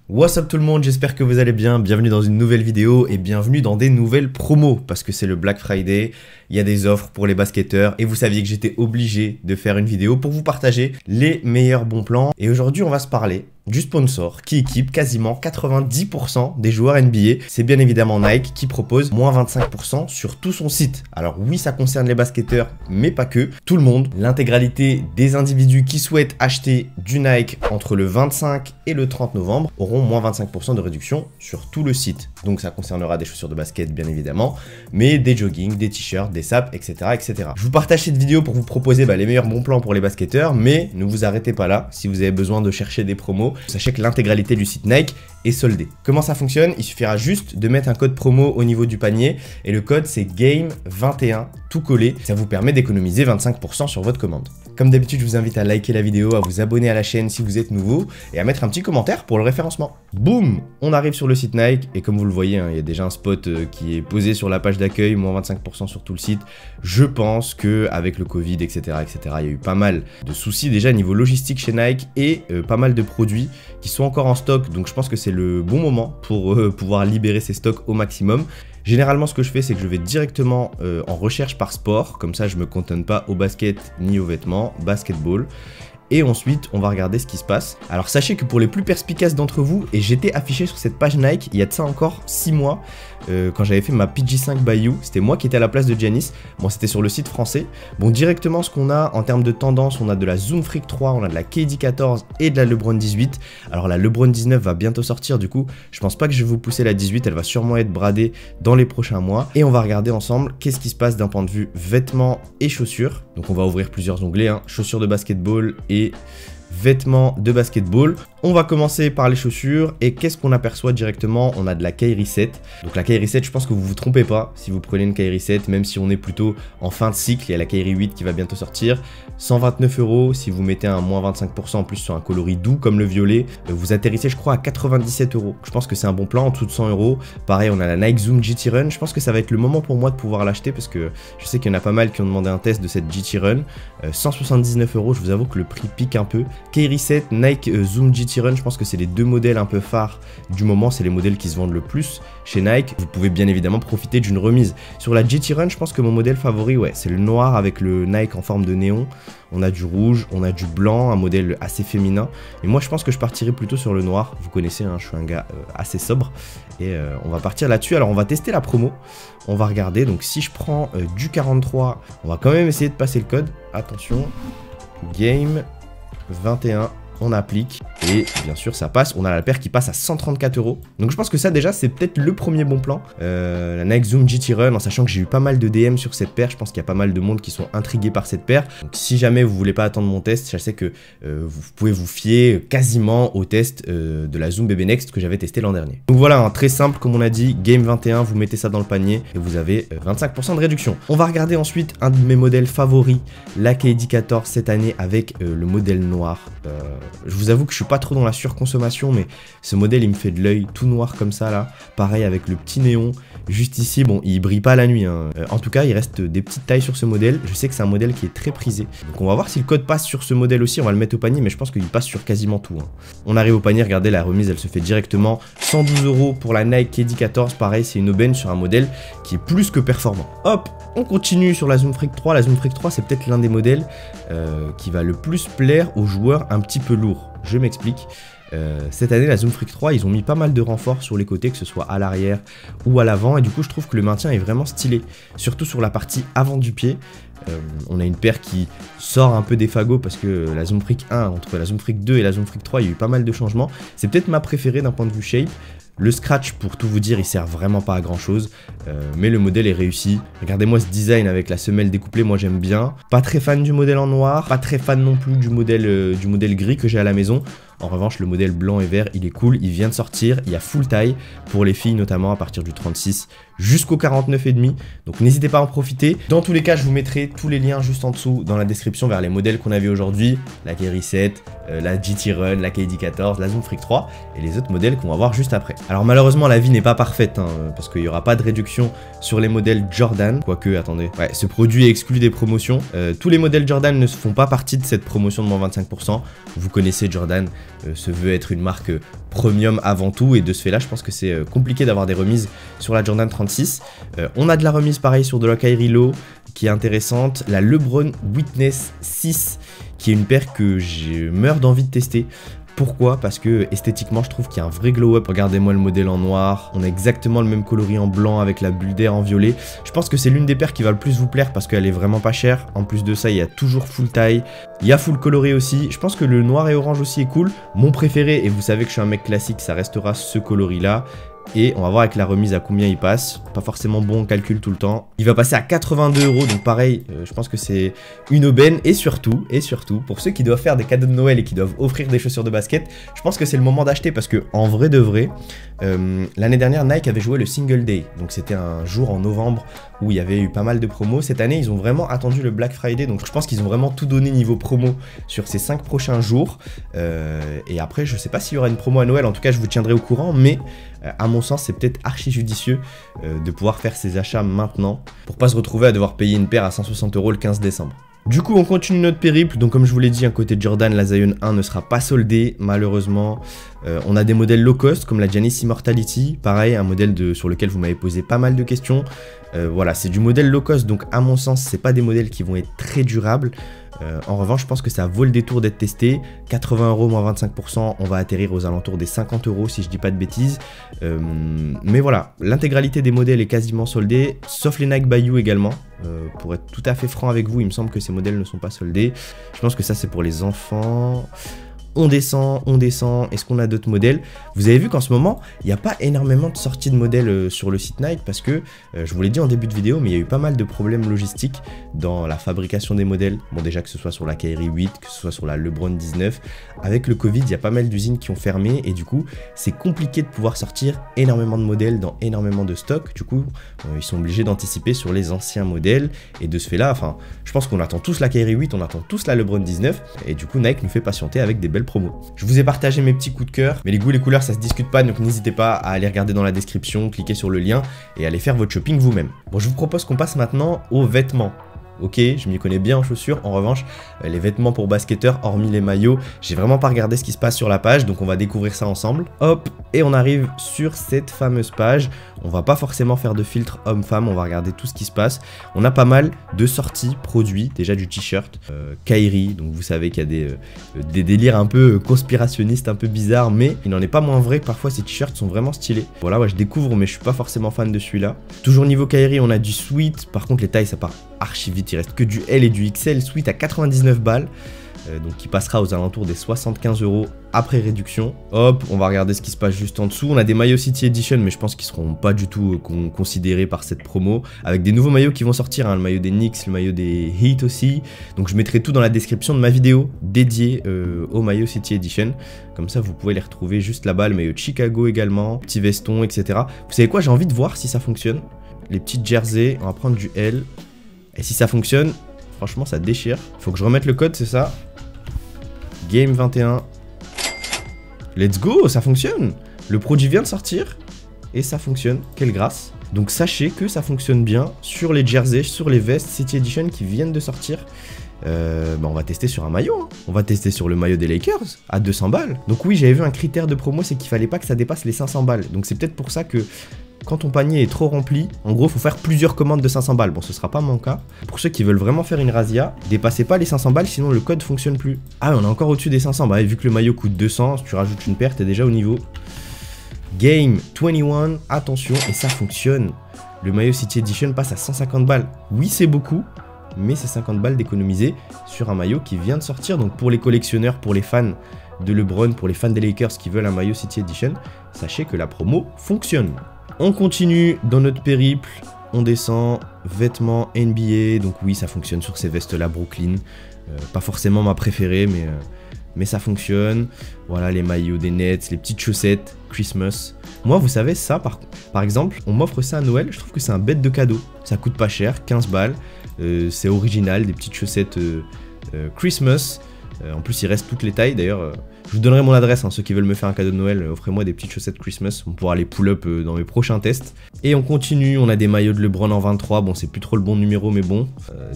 What's up tout le monde, j'espère que vous allez bien, bienvenue dans une nouvelle vidéo et bienvenue dans des nouvelles promos parce que c'est le Black Friday, il y a des offres pour les basketteurs et vous saviez que j'étais obligé de faire une vidéo pour vous partager les meilleurs bons plans et aujourd'hui on va se parler du sponsor qui équipe quasiment 90% des joueurs NBA. C'est bien évidemment Nike qui propose moins 25% sur tout son site. Alors oui, ça concerne les basketteurs, mais pas que. Tout le monde, l'intégralité des individus qui souhaitent acheter du Nike entre le 25 et le 30 novembre auront moins 25% de réduction sur tout le site. Donc ça concernera des chaussures de basket bien évidemment, mais des joggings, des t-shirts, des sapes, etc., etc. Je vous partage cette vidéo pour vous proposer les meilleurs bons plans pour les basketteurs, mais ne vous arrêtez pas là. Si vous avez besoin de chercher des promos, sachez que l'intégralité du site Nike est soldée. Comment ça fonctionne? Il suffira juste de mettre un code promo au niveau du panier et le code c'est GAME21 tout collé. Ça vous permet d'économiser 25% sur votre commande. Comme d'habitude, je vous invite à liker la vidéo, à vous abonner à la chaîne si vous êtes nouveau et à mettre un petit commentaire pour le référencement. Boum! On arrive sur le site Nike et comme vous le voyez, il y a déjà un spot qui est posé sur la page d'accueil, moins 25% sur tout le site. Je pense que avec le Covid, etc., il y a eu pas mal de soucis déjà niveau logistique chez Nike et pas mal de produits qui sont encore en stock. Donc je pense que c'est le bon moment pour pouvoir libérer ces stocks au maximum. Généralement, ce que je fais, c'est que je vais directement en recherche par sport. Comme ça, je me cantonne pas au basket ni aux vêtements. Basketball. Et ensuite, on va regarder ce qui se passe. Alors, sachez que pour les plus perspicaces d'entre vous, et j'étais affiché sur cette page Nike il y a de ça encore 6 mois, quand j'avais fait ma PG5 by You, c'était moi qui étais à la place de Giannis. Bon, c'était sur le site français. Bon, directement, ce qu'on a en termes de tendance, on a de la Zoom Freak 3, on a de la KD 14 et de la LeBron 18. Alors, la LeBron 19 va bientôt sortir, du coup, je pense pas que je vais vous pousser la 18, elle va sûrement être bradée dans les prochains mois. Et on va regarder ensemble qu'est-ce qui se passe d'un point de vue vêtements et chaussures. Donc, on va ouvrir plusieurs onglets, chaussures de basketball et vêtements de basketball. On va commencer par les chaussures et qu'est-ce qu'on aperçoit directement? On a de la Kyrie 7. Donc la Kyrie 7, je pense que vous vous trompez pas si vous prenez une Kyrie 7, même si on est plutôt en fin de cycle. Il y a la Kyrie 8 qui va bientôt sortir. 129 € si vous mettez un moins 25% en plus sur un coloris doux comme le violet. Vous atterrissez je crois à 97 €. Je pense que c'est un bon plan en dessous de 100 €. Pareil, on a la Nike Zoom GT Run. Je pense que ça va être le moment pour moi de pouvoir l'acheter parce que je sais qu'il y en a pas mal qui ont demandé un test de cette GT Run. 179 €, je vous avoue que le prix pique un peu. Kyrie 7, Nike Zoom GT Run, je pense que c'est les deux modèles un peu phares du moment, c'est les modèles qui se vendent le plus chez Nike. Vous pouvez bien évidemment profiter d'une remise. Sur la GT Run, je pense que mon modèle favori, ouais, c'est le noir avec le Nike en forme de néon. On a du rouge, on a du blanc, un modèle assez féminin. Et moi, je pense que je partirai plutôt sur le noir. Vous connaissez, je suis un gars assez sobre. Et on va partir là-dessus. Alors, on va tester la promo. On va regarder. Donc, si je prends du 43, on va quand même essayer de passer le code. Attention, Game 21. On applique et bien sûr ça passe, on a la paire qui passe à 134 €. Donc je pense que ça déjà c'est peut-être le premier bon plan. La Nike Zoom GT Run, en sachant que j'ai eu pas mal de DM sur cette paire, je pense qu'il y a pas mal de monde qui sont intrigués par cette paire. Donc si jamais vous voulez pas attendre mon test, je sais que vous pouvez vous fier quasiment au test de la Zoom BB Next que j'avais testé l'an dernier. Donc voilà, très simple comme on a dit, Game 21, vous mettez ça dans le panier et vous avez 25% de réduction. On va regarder ensuite un de mes modèles favoris, la KD 14 cette année avec le modèle noir. Je vous avoue que je suis pas trop dans la surconsommation, mais ce modèle il me fait de l'œil tout noir comme ça là. Pareil avec le petit néon juste ici. Bon, il brille pas la nuit. En tout cas, il reste des petites tailles sur ce modèle. Je sais que c'est un modèle qui est très prisé. Donc on va voir si le code passe sur ce modèle aussi. On va le mettre au panier, mais je pense qu'il passe sur quasiment tout. On arrive au panier, regardez la remise, elle se fait directement. 112 € pour la Nike KD 14. Pareil, c'est une aubaine sur un modèle qui est plus que performant. Hop, on continue sur la Zoom Freak 3. La Zoom Freak 3, c'est peut-être l'un des modèles qui va le plus plaire aux joueurs un petit peu lourds. Je m'explique. Cette année, la Zoom Freak 3, ils ont mis pas mal de renforts sur les côtés, que ce soit à l'arrière ou à l'avant. Et du coup, je trouve que le maintien est vraiment stylé. Surtout sur la partie avant du pied. On a une paire qui sort un peu des fagots parce que la Zoom Freak 1, entre la Zoom Freak 2 et la Zoom Freak 3, il y a eu pas mal de changements. C'est peut-être ma préférée d'un point de vue shape. Le scratch, pour tout vous dire, il sert vraiment pas à grand chose, mais le modèle est réussi. Regardez-moi ce design avec la semelle découplée, moi j'aime bien. Pas très fan du modèle en noir, pas très fan non plus du modèle gris que j'ai à la maison. En revanche, le modèle blanc et vert, il est cool, il vient de sortir, il y a full taille pour les filles notamment à partir du 36 jusqu'au 49,5. Donc n'hésitez pas à en profiter. Dans tous les cas, je vous mettrai tous les liens juste en dessous dans la description vers les modèles qu'on avait aujourd'hui, la Kyrie 7, la GT Run, la KD 14, la Zoom Freak 3 et les autres modèles qu'on va voir juste après. Alors malheureusement, la vie n'est pas parfaite parce qu'il n'y aura pas de réduction sur les modèles Jordan. Quoique, attendez, ouais, ce produit est exclu des promotions. Tous les modèles Jordan ne font pas partie de cette promotion de moins 25%. Vous connaissez Jordan, se veut être une marque premium avant tout, et de ce fait là je pense que c'est compliqué d'avoir des remises sur la Jordan 36. On a de la remise pareil sur de la Kyrie Low qui est intéressante, la LeBron Witness 6 qui est une paire que je meurs d'envie de tester. Pourquoi? Parce que esthétiquement je trouve qu'il y a un vrai glow up. Regardez-moi le modèle en noir, on a exactement le même coloris en blanc avec la bulle d'air en violet. Je pense que c'est l'une des paires qui va le plus vous plaire parce qu'elle est vraiment pas chère. En plus de ça, il y a toujours full taille, il y a full coloré aussi. Je pense que le noir et orange aussi est cool. Mon préféré, et vous savez que je suis un mec classique, ça restera ce coloris là. Et on va voir avec la remise à combien il passe. Pas forcément bon en calcul tout le temps. Il va passer à 82 €, donc pareil, je pense que c'est une aubaine. Et surtout, pour ceux qui doivent faire des cadeaux de Noël et qui doivent offrir des chaussures de basket, je pense que c'est le moment d'acheter parce que en vrai de vrai, l'année dernière Nike avait joué le Single Day. Donc c'était un jour en novembre où il y avait eu pas mal de promos. Cette année, ils ont vraiment attendu le Black Friday. Donc je pense qu'ils ont vraiment tout donné niveau promo sur ces 5 prochains jours. Et après, je sais pas s'il y aura une promo à Noël. En tout cas, je vous tiendrai au courant. Mais à mon sens, c'est peut-être archi judicieux de pouvoir faire ces achats maintenant pour pas se retrouver à devoir payer une paire à 160 € le 15 décembre. Du coup, on continue notre périple. Donc comme je vous l'ai dit, un côté Jordan, la Zion 1 ne sera pas soldée, malheureusement. On a des modèles low cost comme la Giannis Immortality. Pareil, un modèle sur lequel vous m'avez posé pas mal de questions. Voilà, c'est du modèle low cost, donc à mon sens, c'est pas des modèles qui vont être très durables. En revanche, je pense que ça vaut le détour d'être testé. 80 € moins 25%, on va atterrir aux alentours des 50 € si je dis pas de bêtises. Mais voilà, l'intégralité des modèles est quasiment soldée, sauf les Nike Bayou également. Pour être tout à fait franc avec vous, il me semble que ces modèles ne sont pas soldés. Je pense que ça c'est pour les enfants. On descend, est-ce qu'on a d'autres modèles? Vous avez vu qu'en ce moment, il n'y a pas énormément de sorties de modèles sur le site Nike parce que, je vous l'ai dit en début de vidéo, mais il y a eu pas mal de problèmes logistiques dans la fabrication des modèles. Bon, déjà que ce soit sur la Kyrie 8, que ce soit sur la LeBron 19. Avec le Covid, il y a pas mal d'usines qui ont fermé et du coup, c'est compliqué de pouvoir sortir énormément de modèles dans énormément de stocks. Du coup, ils sont obligés d'anticiper sur les anciens modèles et de ce fait-là, enfin, je pense qu'on attend tous la Kyrie 8, on attend tous la LeBron 19 et du coup, Nike nous fait patienter avec des belles promo. Je vous ai partagé mes petits coups de cœur, mais les goûts et les couleurs ça se discute pas, donc n'hésitez pas à aller regarder dans la description, cliquer sur le lien et aller faire votre shopping vous-même. Bon, je vous propose qu'on passe maintenant aux vêtements. Ok, je m'y connais bien en chaussures, en revanche, les vêtements pour basketteurs, hormis les maillots, j'ai vraiment pas regardé ce qui se passe sur la page, donc on va découvrir ça ensemble. Hop, et on arrive sur cette fameuse page. On va pas forcément faire de filtre homme-femme, on va regarder tout ce qui se passe. On a pas mal de sorties produits, déjà du t-shirt, Kyrie, donc vous savez qu'il y a des délires un peu conspirationnistes, un peu bizarres, mais il n'en est pas moins vrai que parfois ces t-shirts sont vraiment stylés. Voilà, ouais, je découvre, mais je suis pas forcément fan de celui-là. Toujours niveau Kyrie, on a du sweat, par contre les tailles ça part archi vite, il reste que du L et du XL, sweat à 99 balles. Donc qui passera aux alentours des 75 € après réduction. Hop, on va regarder ce qui se passe juste en dessous. On a des maillots City Edition, mais je pense qu'ils seront pas du tout considérés par cette promo. Avec des nouveaux maillots qui vont sortir, hein, le maillot des Knicks, le maillot des Heat aussi. Donc je mettrai tout dans la description de ma vidéo dédiée au maillot City Edition. Comme ça, vous pouvez les retrouver juste là-bas. Le maillot de Chicago également, petit veston, etc. Vous savez quoi, j'ai envie de voir si ça fonctionne. Les petites jerseys, on va prendre du L. Et si ça fonctionne, franchement, ça déchire. Faut que je remette le code, c'est ça. Game 21. Let's go, ça fonctionne. Le produit vient de sortir et ça fonctionne. Quelle grâce. Donc sachez que ça fonctionne bien sur les jerseys, sur les vestes City Edition qui viennent de sortir. On va tester sur un maillot, hein. On va tester sur le maillot des Lakers à 200 balles. Donc oui, j'avais vu un critère de promo, c'est qu'il fallait pas que ça dépasse les 500 balles. Donc c'est peut-être pour ça que quand ton panier est trop rempli, en gros, il faut faire plusieurs commandes de 500 balles. Bon, ce sera pas mon cas. Pour ceux qui veulent vraiment faire une razzia, dépassez pas les 500 balles, sinon le code fonctionne plus. Ah, on est encore au-dessus des 500. Bah, vu que le maillot coûte 200, si tu rajoutes une paire, t'es déjà au niveau. Game 21, attention, et ça fonctionne. Le maillot City Edition passe à 150 balles. Oui, c'est beaucoup, mais c'est 50 balles d'économiser sur un maillot qui vient de sortir. Donc pour les collectionneurs, pour les fans de LeBron, pour les fans des Lakers qui veulent un maillot City Edition, sachez que la promo fonctionne. On continue dans notre périple, on descend, vêtements NBA, donc oui ça fonctionne sur ces vestes là Brooklyn, pas forcément ma préférée mais ça fonctionne. Voilà les maillots des Nets, les petites chaussettes, Christmas. Moi vous savez ça par exemple, on m'offre ça à Noël, je trouve que c'est un bête de cadeau, ça coûte pas cher, 15 balles, c'est original, des petites chaussettes Christmas, en plus il reste toutes les tailles d'ailleurs. Je vous donnerai mon adresse, hein, ceux qui veulent me faire un cadeau de Noël, offrez-moi des petites chaussettes Christmas, on pourra les pull-up dans mes prochains tests. Et on continue, on a des maillots de LeBron en 23, bon c'est plus trop le bon numéro mais bon.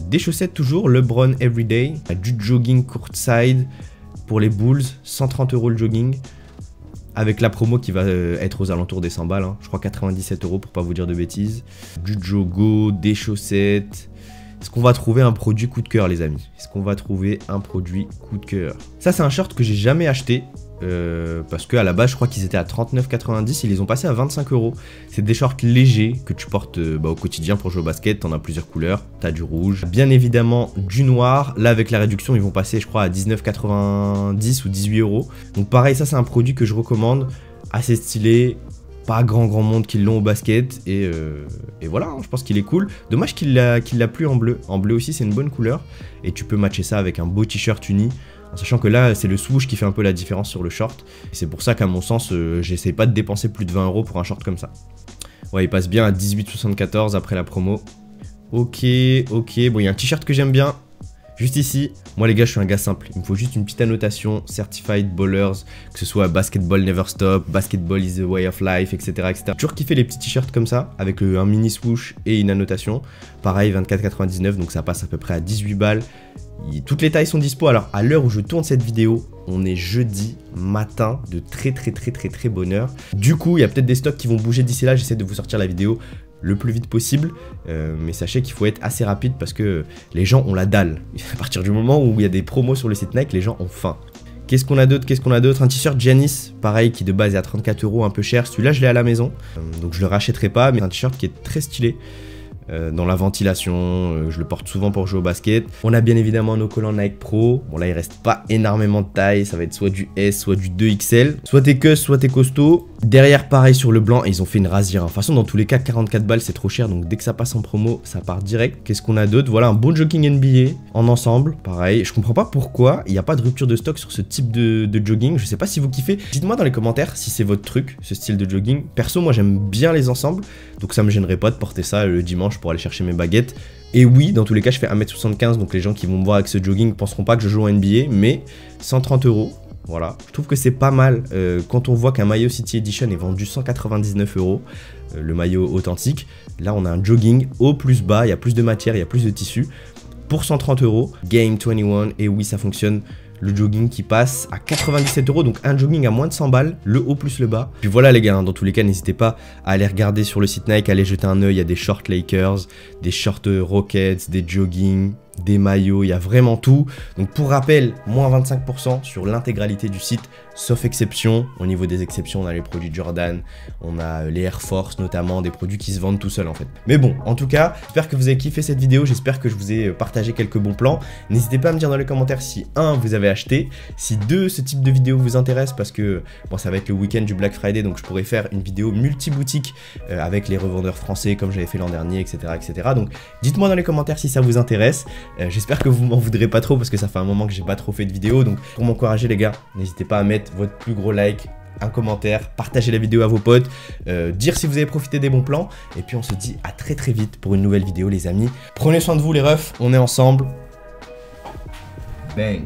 Des chaussettes toujours, LeBron Everyday, du jogging courtside, pour les Bulls, 130 € le jogging. Avec la promo qui va être aux alentours des 100 balles, hein. Je crois 97 € pour pas vous dire de bêtises. Du Jogo, des chaussettes. Est-ce qu'on va trouver un produit coup de cœur, les amis? Est-ce qu'on va trouver un produit coup de cœur? Ça, c'est un short que j'ai jamais acheté. Parce qu'à la base, je crois qu'ils étaient à 39,90. Ils les ont passés à 25 €. C'est des shorts légers que tu portes au quotidien pour jouer au basket. T'en as plusieurs couleurs. T'as du rouge. Bien évidemment, du noir. Là, avec la réduction, ils vont passer, je crois, à 19,90 ou 18 €. Donc pareil, ça, c'est un produit que je recommande. Assez stylé. Pas grand monde qui l'ont au basket. Et voilà, hein, je pense qu'il est cool. Dommage qu'il l'a plus en bleu. En bleu aussi, c'est une bonne couleur. Et tu peux matcher ça avec un beau t-shirt uni. En sachant que là, c'est le swoosh qui fait un peu la différence sur le short. Et c'est pour ça qu'à mon sens, j'essaie pas de dépenser plus de 20 € pour un short comme ça. Ouais, il passe bien à 18,74 après la promo. Ok. Bon, il y a un t-shirt que j'aime bien. Juste ici. Moi, les gars, je suis un gars simple. Il me faut juste une petite annotation. Certified Ballers. Que ce soit Basketball Never Stop, Basketball is the way of life, etc. J'ai toujours kiffé les petits t-shirts comme ça. Avec un mini swoosh et une annotation. Pareil, 24,99. Donc ça passe à peu près à 18 balles. Toutes les tailles sont dispo. Alors à l'heure où je tourne cette vidéo, on est jeudi matin de très bonne heure. Du coup, il y a peut-être des stocks qui vont bouger d'ici là. J'essaie de vous sortir la vidéo le plus vite possible. Mais sachez qu'il faut être assez rapide parce que les gens ont la dalle. À partir du moment où il y a des promos sur le site Nike, les gens ont faim. Qu'est-ce qu'on a d'autre? Un t-shirt Giannis, pareil, qui de base est à 34 €, un peu cher. Celui-là, je l'ai à la maison. Donc je le rachèterai pas, mais un t-shirt qui est très stylé. Dans la ventilation, je le porte souvent pour jouer au basket. On a bien évidemment nos collants Nike Pro. Bon là il reste pas énormément de taille, ça va être soit du S, soit du 2XL. Soit t'es queue, soit t'es costaud. Derrière pareil sur le blanc, ils ont fait une rasière. De toute façon dans tous les cas 44 balles c'est trop cher, donc dès que ça passe en promo, ça part direct. Qu'est-ce qu'on a d'autre? Voilà un bon jogging NBA en ensemble. Pareil, je comprends pas pourquoi il n'y a pas de rupture de stock sur ce type de jogging. Je sais pas si vous kiffez. Dites-moi dans les commentaires si c'est votre truc, ce style de jogging. Perso moi j'aime bien les ensembles, donc ça me gênerait pas de porter ça le dimanche pour aller chercher mes baguettes. Et oui, dans tous les cas, je fais 1m75, donc les gens qui vont me voir avec ce jogging penseront pas que je joue en NBA, mais 130 €. Voilà, je trouve que c'est pas mal quand on voit qu'un maillot City Edition est vendu 199 €, le maillot authentique. Là, on a un jogging haut plus bas, il y a plus de matière, il y a plus de tissu. Pour 130 €, Game 21, et oui, ça fonctionne. Le jogging qui passe à 97 €, donc un jogging à moins de 100 balles, le haut plus le bas. Puis voilà les gars, hein, dans tous les cas, n'hésitez pas à aller regarder sur le site Nike, à aller jeter un œil, il y a des shorts Lakers, des shorts Rockets, des joggings, des maillots, il y a vraiment tout. Donc pour rappel, moins 25% sur l'intégralité du site, sauf exception. Au niveau des exceptions, on a les produits Jordan, on a les Air Force notamment, des produits qui se vendent tout seuls en fait. Mais bon, en tout cas, j'espère que vous avez kiffé cette vidéo, j'espère que je vous ai partagé quelques bons plans. N'hésitez pas à me dire dans les commentaires si 1, vous avez acheté, si 2, ce type de vidéo vous intéresse parce que bon, ça va être le week-end du Black Friday, donc je pourrais faire une vidéo multi-boutique avec les revendeurs français comme j'avais fait l'an dernier, etc. Donc dites-moi dans les commentaires si ça vous intéresse. J'espère que vous m'en voudrez pas trop parce que ça fait un moment que j'ai pas trop fait de vidéo. Donc pour m'encourager les gars, n'hésitez pas à mettre votre plus gros like, un commentaire, partager la vidéo à vos potes, dire si vous avez profité des bons plans. Et puis on se dit à très vite pour une nouvelle vidéo les amis. Prenez soin de vous les refs, on est ensemble. Bang.